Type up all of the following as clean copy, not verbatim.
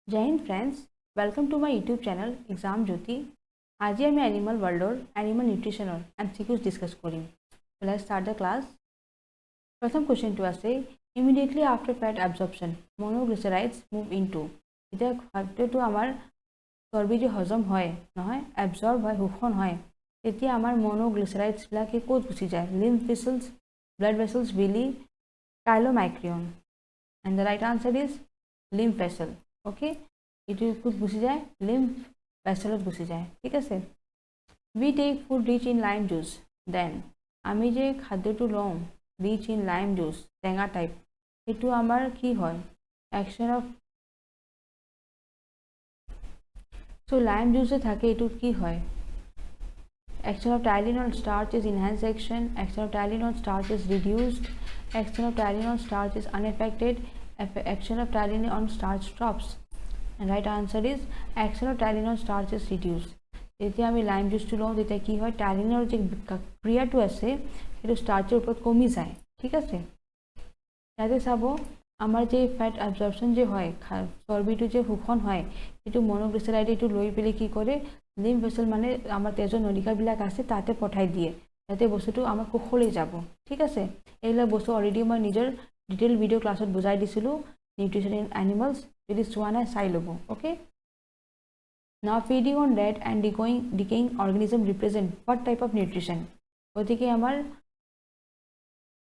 जय Hind friends, welcome to my YouTube channel exam Jyoti. आज আমি এনিমেল ওয়াৰ্ল্ডৰ এনিমেল নিউট্ৰিশনৰ এমসিকিউজ ডিসকাস কৰিম। So let's start the class. প্ৰথম কোৱেশ্চনটো আছে immediately after fat absorption monoglycerides move into. যেতিয়া খাদ্যটো আমাৰ চৰ্বিটো হজম হয় নহয় এবজৰ্ব হয় শোষণ হয় তেতিয়া আমাৰ মনোগ্লিচাৰাইডছবিলাকে ক'ত গুচি যায়? Lymph vessels, blood vessels, villi, chylomicron. And the right answer is lymph vessel. Okay इटू कुछ गुसी जाए लिम्फ वेसलत गुसी जाए। ठीक है। We take food rich in lime juice then आमी जे खाद्यटो लওঁ रिच इन लाइम जूस टेঙা टाइप एटू आमार की হয় action of so lime juice जे थाके एटू की হয় action of ptyalin starch is enhance action action of ptyalin starch is reduced action of ptyalin starch is unaffected action of Tylenol starch stops and right answer is action of Tylenol starch is reduced। যেতিয়া আমি লাইম জুসটো লওঁ তেতিয়া কি হয় টাইলিনৰ যে ক্ৰিয়াটো আছে সেইটো স্টাৰ্চৰ ওপৰত কমি যায়। ঠিক আছে। ইয়াতে চাব আমাৰ যে ফেট এবজৰ্পশ্যন যে হয় চৰ্বিটো যে শোষণ হয় সেইটো মনোগ্লিচাৰাইড এইটো লৈ পেলাই কি কৰে লিম্ফ ভেচেল মানে আমাৰ তেজৰ নলিকাবিলাক আছে তাতে পঠাই দিয়ে যাতে বস্তুটো আমাৰ কোষলৈ যাব। ঠিক আছে। এইবিলাক বস্তু অলৰেডি মই নিজৰ ডিটেইল ভিডিও ক্লাছত বুজাই দিছিলোঁ নিউট্ৰিশ্যন ইন এনিমেলছ। যদি চোৱা নাই চাই ল'ব। ওকে। নাও feeding on dead and decaying organism represent what type of nutrition. গতিকে আমাৰ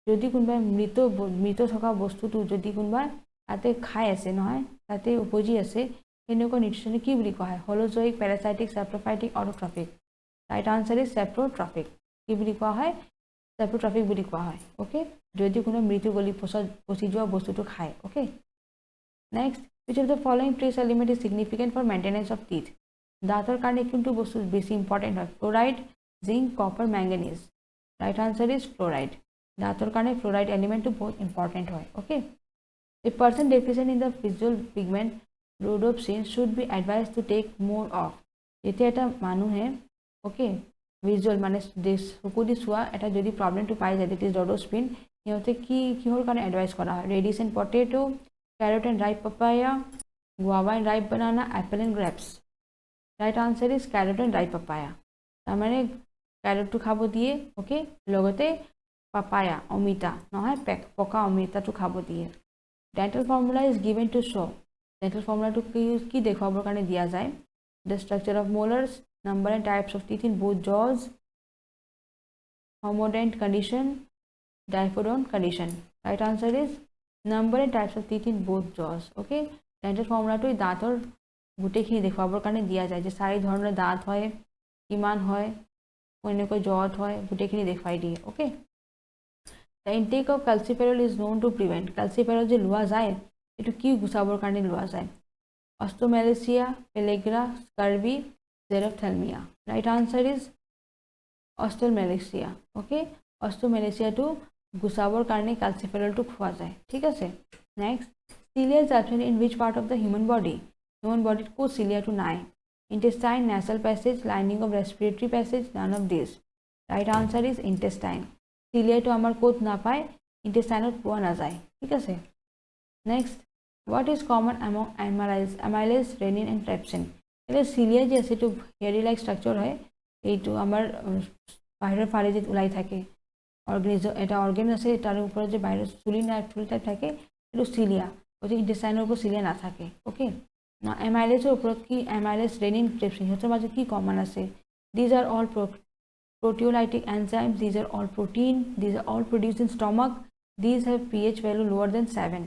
যদি কোনোবাই মৃত থকা বস্তুটো যদি কোনোবাই তাতে খাই আছে নহয় তাতে উপজি আছে সেনেকুৱা নিউট্ৰিশ্যন কি বুলি কোৱা হয়? Holozoic, parasitic, saprophytic, autotrophic. Right answer is saprotrophic. কি বুলি কোৱা হয়? চেপ্ৰোট্ৰফিক বুলি কোৱা হয়। ওকে। যদি কোনো মৃত্যু গলি পচি যোৱা বস্তুটো খায়। Okay. Next which of the following trace element is significant for maintenance of teeth? দাঁতৰ কাৰণে কোনটো বস্তু বেছি ইম্পৰ্টেণ্ট হয়? Fluoride, zinc, copper, manganese. Right answer is fluoride. দাঁতৰ কাৰণে ফ্লোৰাইড এলিমেণ্টটো বহুত ইম্পৰ্টেণ্ট হয়। Okay. A person deficient in the visual pigment rhodopsin should be advised to take more of। যেতিয়া এটা মানুহে ওকে ভিজুৱেল মানে চকু দি চোৱা এটা যদি প্ৰব্লেমটো পাই যায় দিট ইজ ৰডোস্পিন সিহঁতে কিহৰ কাৰণে এডভাইচ কৰা হয়? Reddish and potato, carrot and ripe papaya, guava and ripe banana, apple and grapes. Right answer is carrot and ripe papaya. তাৰমানে carrotটো খাব দিয়ে ওকে লগতে পাপায়া অমিতা নহয় পকা অমিতাটো খাব দিয়ে। Dental formula is given to show' dental ফৰ্মুলাটো কি দেখুৱাবৰ কাৰণে দিয়া যায়? The structure of molars, number and types of teeth in both jaws, homodont condition, diphodont condition. Right answer is number and types of teeth in both jaws. Okay. Dental ফৰ্মুলাটো দাঁতৰ গোটেইখিনি দেখুৱাবৰ কাৰণে দিয়া যায় যে চাৰি ধৰণৰ দাঁত হয় কিমান হয় এনেকৈ জত হয় গোটেইখিনি দেখুৱাই দিয়ে। Okay. The intake of calciferol is known to prevent calciferol যে লোৱা যায় এইটো কি গুচাবৰ কাৰণে লোৱা যায়? Osteomalacia, pellagra, scurvy, xerophthalmia. Right answer is osteomalacia. Okay. অষ্টমেলেচিয়াটো গুচাবৰ কাৰণে ক্যালচিফেৰলটো খোৱা যায়। ঠিক আছে। Next cilia is absent in which part of the human body? Human body को cilia to নাই? Intestine, nasal passage, lining of respiratory passage, none of these. Right answer is intestine. cilia to আমাৰ ক'ত নাপায় intestine পোৱা নাযায়। ঠিক আছে। Next what is common among amylase, renin and trypsin? এটা cilia যে আছে এইটো hairy like structure হয় এইটো আমাৰ বাহিৰৰ ফালে যে ওলাই থাকে অৰ্গেনিজম এটা অৰ্গেন আছে তাৰ ওপৰত যে বাহিৰৰ চুলি টাইপ থাকে এইটো cilia। গতিকে ইণ্টেষ্টাইনৰ ওপৰত চিলিয়া নাথাকে। ওকে। এমাইলেজৰ ওপৰত কি এমাইলেজ, ৰেনিন, ট্ৰিপচিন সিহঁতৰ মাজত কি কমন আছে? These are all proteolytic enzymes, these are all protein, these are all produced in stomach, these have pH value lower than 7.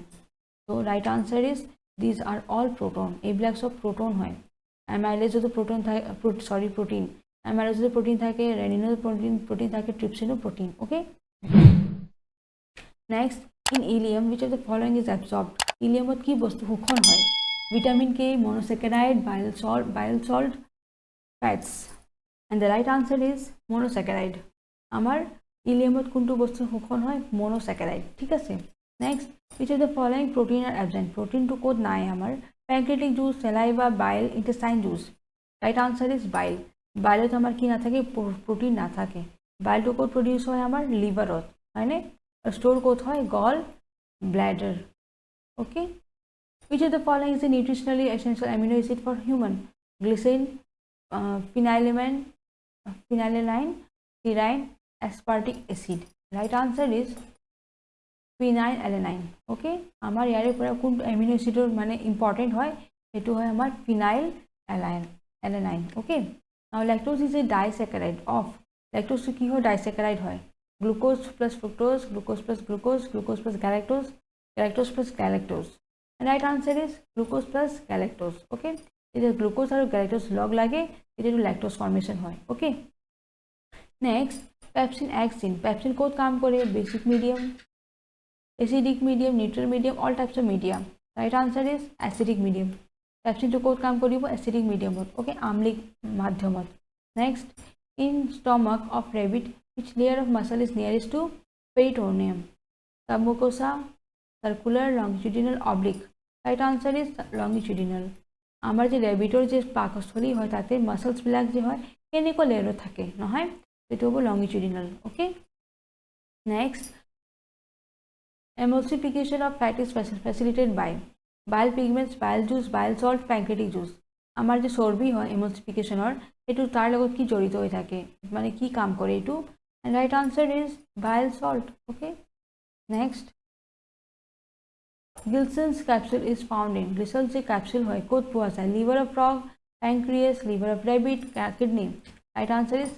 So right answer is these are all proton। এইবিলাক সব proton হয়। এমাইলেজতো proton থাকে protein এমাইলেজতো protein থাকে ৰেনিনৰ protein থাকে ট্ৰিপচিনো protein। Okay. Next in ileum which of the following is absorbed? ইলিয়ামত কি বস্তু শোষণ হয়? Vitamin K, monosaccharide, bile salt, fats. And the right answer is monosaccharide। আমাৰ ইলিয়ামত কোনটো বস্তু শোষণ হয়? মনোসেকারাইড। ঠিক আছে। Next which of the following protein are absent? প্ৰটিনটো ক'ত নাই আমাৰ? pancreatic juice, saliva, bile, intestine juice. Right answer is bile। বাইলত আমাৰ কি নাথাকে? প্ৰটিন নাথাকে। বাইলটো ক'ত প্ৰডিউচ হয়? আমাৰ লিভাৰত হয়নে? ষ্ট'ৰ ক'ত হয়? Gall bladder. Okay. Which of the following is a nutritionally essential amino acid for human? Glycine, phenylalanine, serine, aspartic acid. Right answer is phenylalanine. Okay, আমার ইয়াৰে পৰা কোন এমিনো এসিডৰ মানে ইম্পৰ্টেন্ট হয় সেইটো হয় আমাৰ phenylalanine. Okay, now lactose is a disaccharide of lactose কি হয় disaccharide হয় glucose plus fructose, glucose plus glucose, glucose plus galactose, galactose plus galactose. And right answer is glucose plus galactose. Okay, either glucose or galactose log lage এটা lactose formation হয়. Okay, next pepsin acts in pepsin কোত কাম করে basic medium, acidic medium, neutral medium, all types of medium. Right answer is acidic medium. Pepsin to কোত কাম কৰিব acidic medium. Okay, amlic মাধ্যমত. Next, in stomach of rabbit which layer of muscle is nearest to peritoneum? Submucosa, circular, longitudinal, oblique. Right answer is longitudinal. আমার যে ৰেবিটৰ যে পাকস্থলী হয় তাতে muscles বিলাক যে হয় কেনেকুৱা লেয়াৰত থাকে নহয় এটো হ'ব longitudinal. Okay, next, emulsification of fat is facilitated by bile pigments, bile juice, bile salt, pancreatic juice. আমার যে চর্বি হয় emulsificationৰ এটো তাৰ লগত কি জড়িত হৈ থাকে মানে কি কাম কৰে এটো and right answer is bile salt. Okay, next, Gilson's capsule is found in Gilson's capsule হয় কোত পোৱা যায় liver of frog, pancreas, liver of rabbit, kidney. Right answer is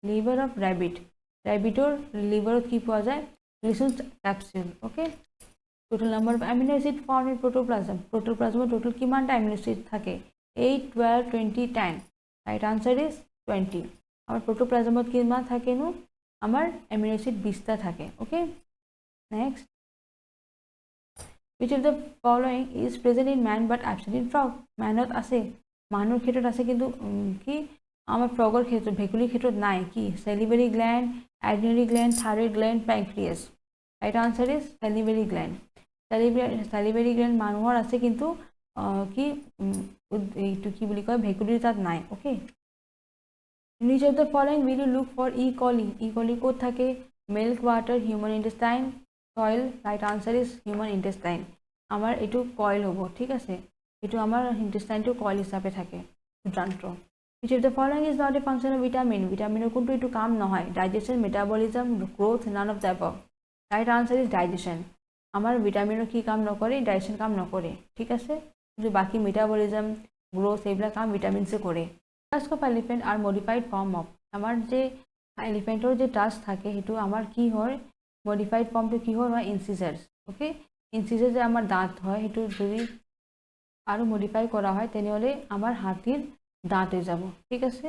liver of rabbit. Rabbitor liver কি পোৱা যায় Gilson's capsule. Okay, total number of amino acid found in protoplasm. Protoplasm total কিমানটা amino acid থাকে 8, 12, 20, 10. Right answer is 20. আমার protoplasmত কিমান থাকে নো আমার amino acid 20টা থাকে. Okay, next, which of the following is present in man but absent in frog? Manot আছে মানুৰ ক্ষেত্ৰত আছে কিন্তু কি আমাৰ ফ্ৰগৰ ক্ষেত্ৰত ভেকুলীৰ ক্ষেত্ৰত নাই কি salivary gland, adrenal gland, thyroid gland, pancreas. Right answer is salivary gland. salivary gland মানুহৰ আছে কিন্তু কি এইটো কি বুলি কয় ভেকুলীৰ তাত নাই. Okay, which of the following will you look for E. coli? E. coli ক'ত থাকে milk, water, human intestine, soil. Right answer is human intestine. আমার এটো কয়েল হবো ঠিক আছে এটো আমার intestine to coil হিসাবে থাকে যন্ত্র. Which of the following is not a function of vitamin? Vitamin কোনটো এটো কাম নহয় digestion, metabolism, growth, none of the above. Right answer is digestion. আমার ভিটামিনৰ কি কাম নকৰে ডাইজেশন কাম নকৰে ঠিক আছে যে বাকি মেটাবলিজম গ্ৰোথ এইবিলাক কাম ভিটামিনসে কৰে. Task of elephant R modified form of আমাৰ যে এলিফেন্টৰ যে টাস্ক থাকে হেতু আমার কি হয় মডিফাইড ফর্মটো কি হয় ইনসিজার্স. ওকে, ইনসিজার যে আমার দাঁত হয় হেতু যদি আৰু মডিফাই কৰা হয় তেনেহলে আমাৰ হাতিৰ দাঁত হৈ যাব ঠিক আছে.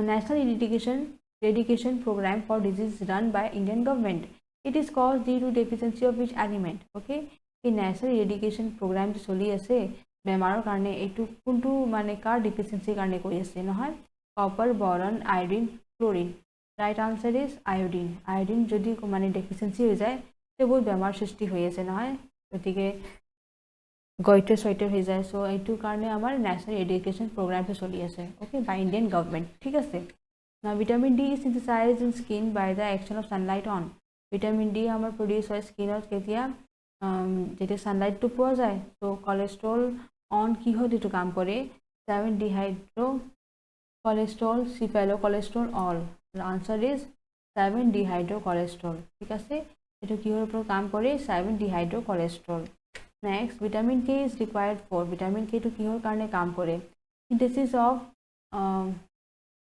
National education program for disease run by Indian government. It is caused due to deficiency of which element? Okay, এই ন্যাশনাল এডুকেশন program যে চলি আছে বেমাৰৰ কাৰণে এইটো কোনটো মানে কাৰ ডিফিচিয়েন্সিৰ কাৰণে কৰি আছে নহয় copper, boron, iodine, chlorine. Right answer is iodine. Iodine যদি মানে ডেফিচিয়েন্সি হৈ যায় তে বহুত বেমাৰ সৃষ্টি হৈ আছে নহয় গতিকে গইটৰ সৈতে হৈ যায়. সো এইটো কাৰণে আমাৰ ন্যাশনাল এডুকেশন প্ৰগ্ৰামটো চলি আছে ওকে বাই ইণ্ডিয়ান গভৰ্নমেণ্ট ঠিক আছে. Now vitamin D is synthesized in skin by the action of sunlight on. Vitamin D আমাৰ প্ৰডিউস হয় স্কিনত কেতিয়া যেতিয়া সানলাইটটো পোৱা যায়. সো কোলেস্ট্ৰল অন কি হয় এইটো কাম কৰে 7 dehydro cholesterol, cephalocholesterol all. Answer is 7 dehydro cholesterol ঠিক আছে এটো কিহৰ ওপৰত কাম কৰে 7 dehydro cholesterol. Next vitamin K is required for vitamin K to কিহৰ কাৰণে কাম কৰে synthesis of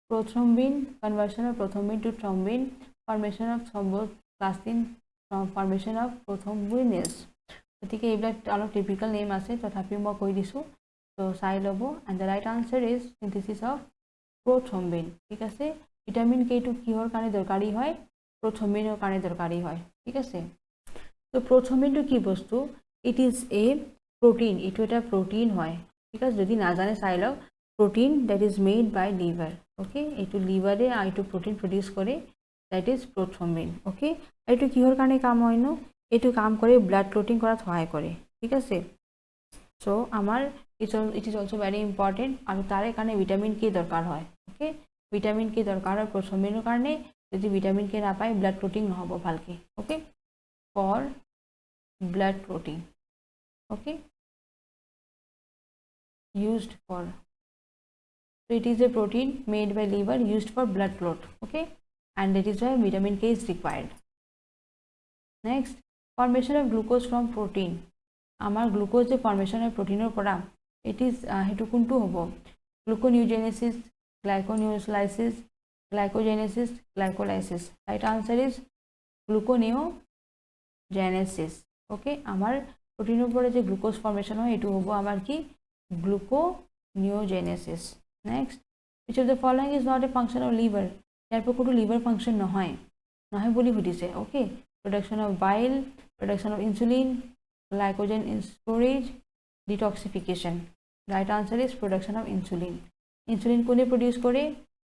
prothrombin, conversion of prothrombin to thrombin, formation of thromboplastin, formation of prothrombinase. গতিকে এইবিলাক অলপ টিপিক্যাল নেম আছে তথাপি মই কৈ দিছো তো চাই ল'ব. And the right answer is synthesis of prothrombin ঠিক আছে. ভিটামিন কে টু কিহৰ কাৰণে দৰকাৰী হয় prothrombinৰ কাৰণে দৰকাৰী হয় ঠিক আছে. তো prothrombinটো কি বস্তু ইট ইজ এ প্ৰোটিন এইটো এটা প্ৰোটিন হয় ঠিক আছে. যদি নাজানে চাই লওক protein that is made by liver. Okay, এইটো লিভারে এইটো protein produce করে that is prothrombin. Okay, এইটো কিহৰ কাৰণে কাম হয় ন এইটো কাম কৰে blood clotting কৰাত সহায় কৰে ঠিক আছে. সো আমাৰ it is also very important আৰু তাৰে কাৰণে ভিটামিন কে দৰকাৰ হয়. ওকে, ভিটামিন কে দৰকাৰ হয় prothrombinৰ কাৰণে. যদি ভিটামিন কে নাপায় blood clotting নহব ভালকে. Okay, for blood clotting. Okay, used for. So it is a protein made by liver used for blood clot. Okay, and that is why vitamin K is required. Next, formation of glucose from protein. आमार glucose जो formation है प्रोटीनर परा it is हेतु कोनटु होबो gluconeogenesis glycogenolysis glycogenesis glycolysis right answer is gluconeogenesis okay आमार प्रोटीनर परा जो ग्लुकोज फॉर्मेशन है हेतु होबो आमार की gluconeogenesis next which of the following is not a function of liver यार पर कोनो लिवर फंक्शन নহয় নহয় বুলি সুধিছে okay production of bile production of insulin glycogen in storage detoxification right answer is production of insulin insulin কোনে produce করে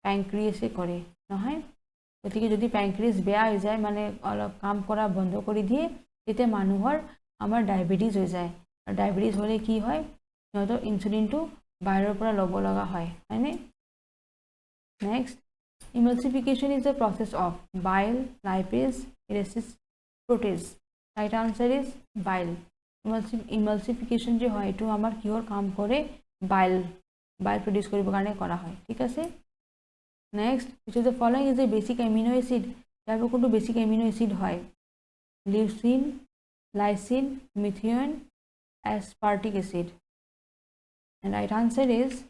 pancreas করে নহয় গতিকে যদি pancreas বেয়া হৈ যায় মানে অলপ কাম কৰা বন্ধ কৰি দিয়ে তেতে মানুহৰ আমাৰ ডায়াবেটিস হৈ যায় আৰু ডায়াবেটিস হলে কি হয় নতো ইনসুলিনটো বাহিৰৰ পৰা লব লগা হয় হয়নে next emulsification is the process of bile lipase erythrocytes protease right answer is bile emulsification जो है तो हमार किहर काम करे bile प्रोड्यूस करिबर कारणे करा হয় ठीक আছে next which is the following is a basic amino acid यार कोनটো बेसिक एमिनो एसिड হয় leucine lysine methionine aspartic acid and right answer is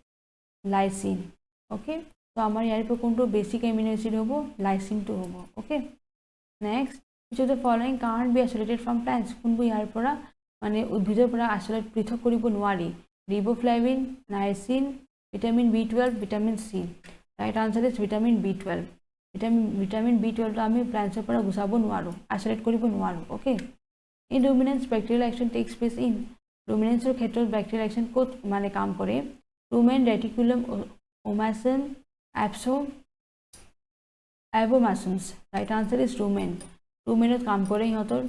lysine okay तो हमार यार पर कोनটো बेसिक एमिनो एसिड होबो लाइसिन तो होबो okay next which is the following can't be isolated from plants कोनबो यार পৰা মানে উদ্ভিদৰ পৰা আইসোলেট পৃথক কৰিব নোৱাৰি riboflavin niacin vitamin B12 vitamin C right answer is vitamin B12 vitamin B12 টো আমি প্লান্টছৰ পৰা গুছাব নোৱাৰো আইসোলেট কৰিব নোৱাৰো okay in ruminants bacterial action takes place in ডমিনেন্সৰ ক্ষেত্ৰত ব্যাকটেৰিয়াল অ্যাকশন কোত মানে কাম কৰে ৰুমেন ৰেটিকুলাম ওমাসন এপসো এবোমাসন্স ৰাইট আনসাৰ ইজ ৰুমেনত কাম কৰে ইহঁতৰ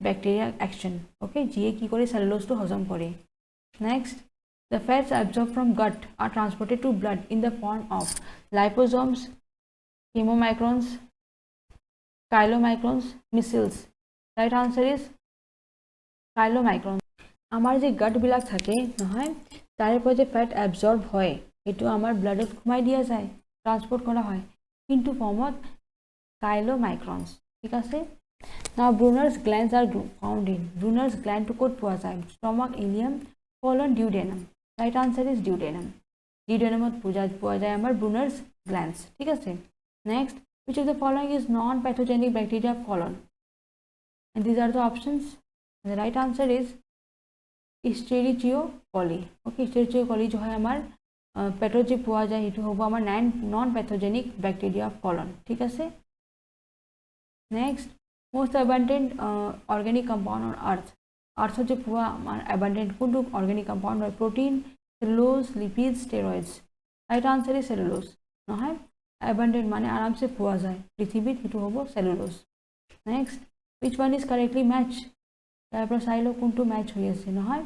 bacterial action okay GA की करे cellulose to हजम करे next the fats absorbed from gut are transported to blood in the form of liposomes chemomicrons chylomicrons micelles right answer is chylomicrons आमार जे gut बिलाक থাকে নহয় তাৰে পৰা যে fat absorb হয় এটো আমাৰ ব্লাডত ঘুমাই দিয়া যায় ট্রান্সপোর্ট করা হয় কিন্তু ফর্মত chylomicrons ঠিক আছে Now Brunner's glands are found in Brunner's gland to code পোৱা যায় stomach ileum colon duodenum right answer is duodenum duodenumত পোৱা যায় আমাৰ Brunner's glands ঠিক আছে next which of the following is non pathogenic bacteria of colon and these are the options and the right answer is Escherichia coli okay Escherichia coli जो है আমাৰ পেটত যে পোৱা যায় এটো হ'ব আমাৰ non pathogenic bacteria of colon ঠিক আছে next most abundant organic compound on earth जो पुआ abundant कोनটো organic compound হয় protein cellulose lipids steroids right answer is cellulose নহয় abundant মানে आराम से पुआ যায় পৃথিবীত হেতু হ'ব cellulose next which one is correctly match তাৰ পৰা চাইলো কোনটো ম্যাচ হৈ আছে নহয়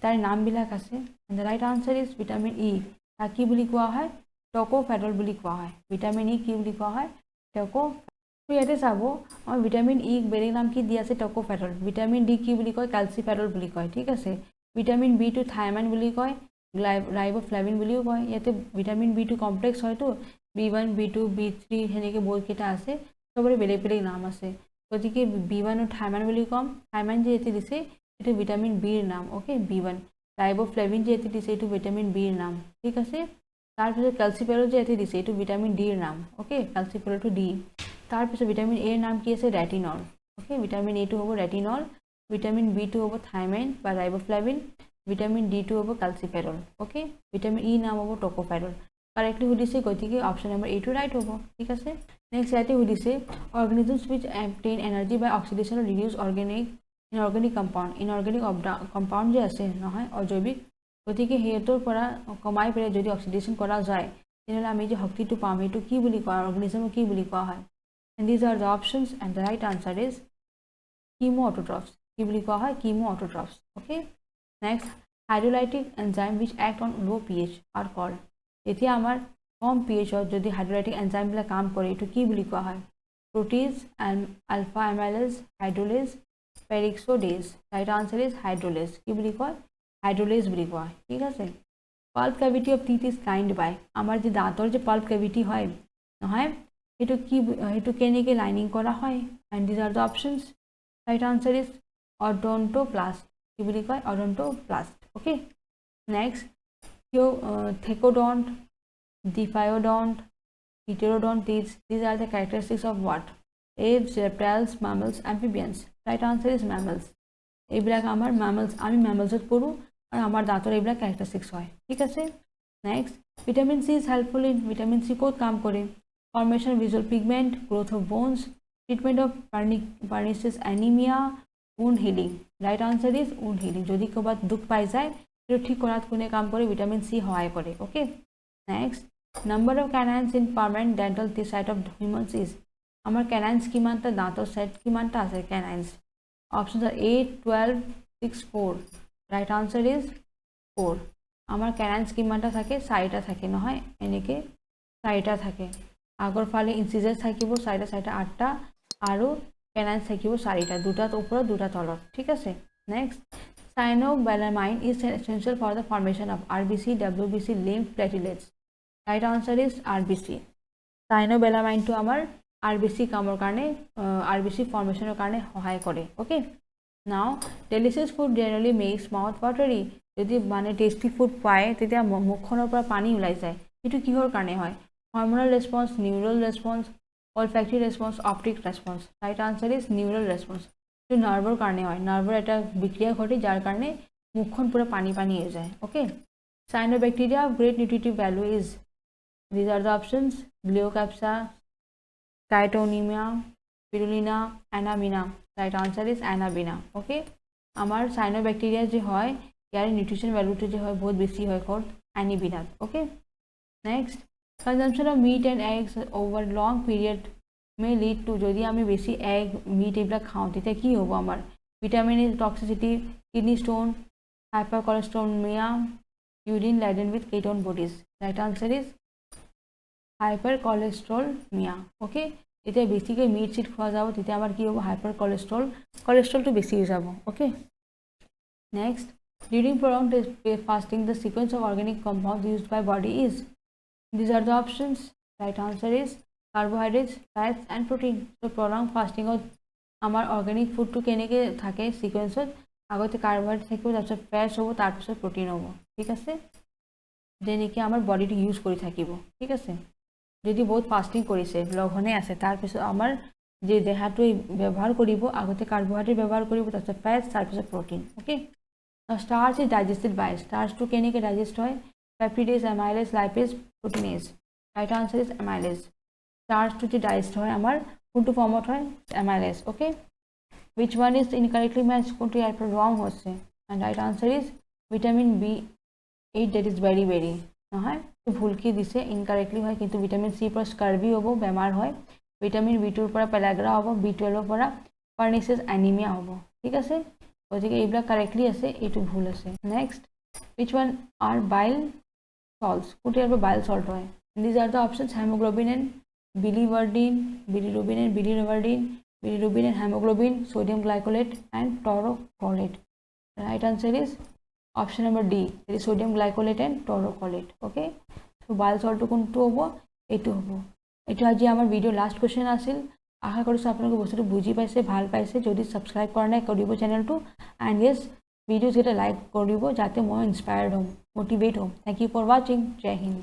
তাৰ নাম বিলাক আছে and the right answer is vitamin E তাক কি বুলি কোৱা হয় টকোফেৰল বুলি কোৱা হয় vitamin E কি বুলি কোৱা হয় টকো तो ইয়াতে চাব আমাৰ ভিটামিন ই বেলেগ নাম কি দিয়া আছে টকোফেৰল ভিটামিন ডি কি বুলি কয় ক্যালসিফেৰল বুলি কয় ঠিক আছে ভিটামিন বি টু থাইমিন বুলি কয় রাইবোফ্লাভিন বুলিও কয় ইয়াতে ভিটামিন বি টু কমপ্লেক্স হয় তো B1 B2 B3 হেনেকে বহুত কেটা আছে সবৰে বেলেগ বেলেগ নাম আছে গতিকে B1 ও থাইমিন বুলি কম থাইমিন যে এতে দিছে এটো ভিটামিন বি এর নাম ওকে B1 রাইবোফ্লাভিন যে এতে দিছে এটো ভিটামিন বি এর নাম ঠিক আছে তারপরে ক্যালসিফেরল যে এতে দিছে এটো ভিটামিন ডি এর নাম ওকে ক্যালসিফেরল টু ডি তারপরে ভিটামিন এ এর নাম কি আছে retinol okay vitamin A two হবে রেটিনল ভিটামিন বি2 হবে থাইমিন বা রাইবোফ্লাভিন ভিটামিন ডি2 হবে ক্যালসিফেরল ওকে ভিটামিন ই নাম হবে টকোফেরল কারেক্টলি হুদিছে গতিকে option number A two right হবে ঠিক আছে নেক্সট ইয়াতে হুদিছে organisms which obtain energy by oxidation or reduce inorganic compound যে আছে নহয় অজৈবিক গতিকে হেতৰ পৰা কমাই পেলে যদি অক্সিডেশন কৰা যায় তেনলে আমি যে শক্তিটো পাম এটো কি বুলি কয় অর্গানিজম কি বুলি কোৱা হয় and these are the options and the right answer is chemoautotrophs কি বুলি কোৱা হয় chemoautotrophs okay next hydrolytic enzyme which act on low pH are called এতিয়া আমাৰ কম pH যদি hydrolytic enzyme বিলাক কাম কৰে এটো কি বুলি কোৱা হয় protease and alpha amylase hydrolase peroxidase right answer is hydrolase কি বুলি কয় hydrolase বুলি কোৱা ঠিক আছে pulp cavity of teeth is lined by আমাৰ যে দাঁতৰ যে পাল্প ক্যাভিটি হয় নহয় সেইটো কেনেকৈ লাইনিং কৰা হয় and these are the options right answer is odontoblast কি বুলি কয় odontoblast okay next thecodont diphyodont heterodont these are the characteristics of what apes reptiles mammals amphibians right answer is mammals এইবিলাক আমাৰ mammals আমি mammals পড়ো আৰু আমাৰ দাঁতৰ এইবিলাক characteristics হয় ঠিক আছে next vitamin C is helpful in vitamin C ক'ত কাম কৰে formation of visual pigment growth of bones treatment of pernicious anemia wound healing right answer is wound healing যদি ক'ৰবাত দুখ পাই যায় সেইটো ঠিক কৰাত কোনে কাম কৰে vitamin C সহায় কৰে okay next number of canines in permanent dental teeth set of humans is amar canines kimanta dator set kimanta ase canines options are 8 12 6 4 right answer is 4 amar canines kimanta thake 4ta thake nohoy enike 4ta thake agor phale incisors thakibo 8ta aru canines thakibo 4ta duta upor duta tolot thik ase next cyanobalamin is essential for the formation of RBC WBC lymph platelets right answer is RBC cyanobalamin to amar RBC kamor karone RBC formation or karone hohay kore okay now delicious food generally makes mouth watery jodi mane tasty food pae tetia mukhonor pora pani ulai jay etu kihor karone hoy hormonal response neural response olfactory response optic response right answer is neural response to nerve karone hoy nerve eta bikriya ghotey jar karone mukhon pura pani pani hoye jay okay cyanobacteria of great nutritive value is these are the options Glycopsa Chaetonemia Spirulina Anabina right answer is Anabina okay amar cyanobacteria je hoy yar nutrition value to je hoy bahut beshi hoy called Anabina okay next consumption of meat and eggs over long period may lead to jodi ami beshi egg meat ebla khao tete ki hobo amar vitamin toxicity kidney stone hypercholesterolemia urine laden with ketone bodies right answer is hypercholesterolemia okay এটা বেছিকৈ meat seat খোৱা যাব তেতিয়া আমাৰ কি হ'ব হাইপাৰকলেষ্ট্ৰলটো বেছি হৈ যাব okay next during prolonged fasting the sequence of organic compounds used by body is these are the options right answer is carbohydrates fats and protein so prolonged fasting ত আমাৰ organic food to কেনেকৈ থাকে সিকোয়েন্সত আগতে carbohydrate থাকিব তাৰপিছত fats হ'ব তাৰপিছত protein হ'ব ঠিক আছে যেনেকৈ আমাৰ বডিটো ইউজ কৰি থাকিব ঠিক আছে যদি বহুত ফাস্টিং কৰিছে লঘনে আছে তাৰপিছত আমাৰ যে দেহাটো ব্যৱহাৰ কৰিব আগতে কাৰ্বহাইড্ৰেট ব্যৱহাৰ কৰিব তাৰপিছত ফ্যাটস তাৰপিছত protein okay starch is digested by স্টাৰ্চটো কেনেকৈ ডাইজেষ্ট হয় peptidase amylase lipase proteinase right answer is amylase স্টাৰ্চটো যে ডাইজেষ্ট হয় আমাৰ কোনটো ফৰ্মত হয় amylase okay which one is incorrectly matched কোনটো ইয়াৰ পৰা ৰং হৈছে and right answer is vitamin B8 that is very নহয় ভুলকি দিছে ইনকারেক্টলি হয় কিন্তু ভিটামিন সি পৰা স্কাৰ্বি হ'ব বেমাৰ হয় ভিটামিন B2 পৰা পেলাগ্ৰা হ'ব B12 পৰা পাৰ্নিচিয়াছ এনিমিয়া হ'ব ঠিক আছে গতিকে এইবিলাক কাৰেক্টলি আছে এইটো ভুল আছে next which one are bile salts কোনটো ইয়াৰ পৰা bile salt হয় these are the options hemoglobin and bilirubin and hemoglobin sodium glycolate and taurocholate right answer is option number D that is sodium glycolate and taurocholate okay so bile salt কোনটো হ'ব এইটো হ'ব এইটো আজি আমাৰ video last question আছিল আশা কৰিছো আপোনালোকে বস্তুটো বুজি পাইছে ভাল পাইছে যদি সাবস্ক্ৰাইব কৰা নাই কৰিব চেনেলটো এণ্ড ইয়েছ ভিডিওজ কেইটা লাইক কৰিব যাতে মই ইনস্পায়াৰ্ড হ'ম মোটিভেট হ'ম থ্যাংক ইউ ফৰ ৱাচিং জয় হিন্দ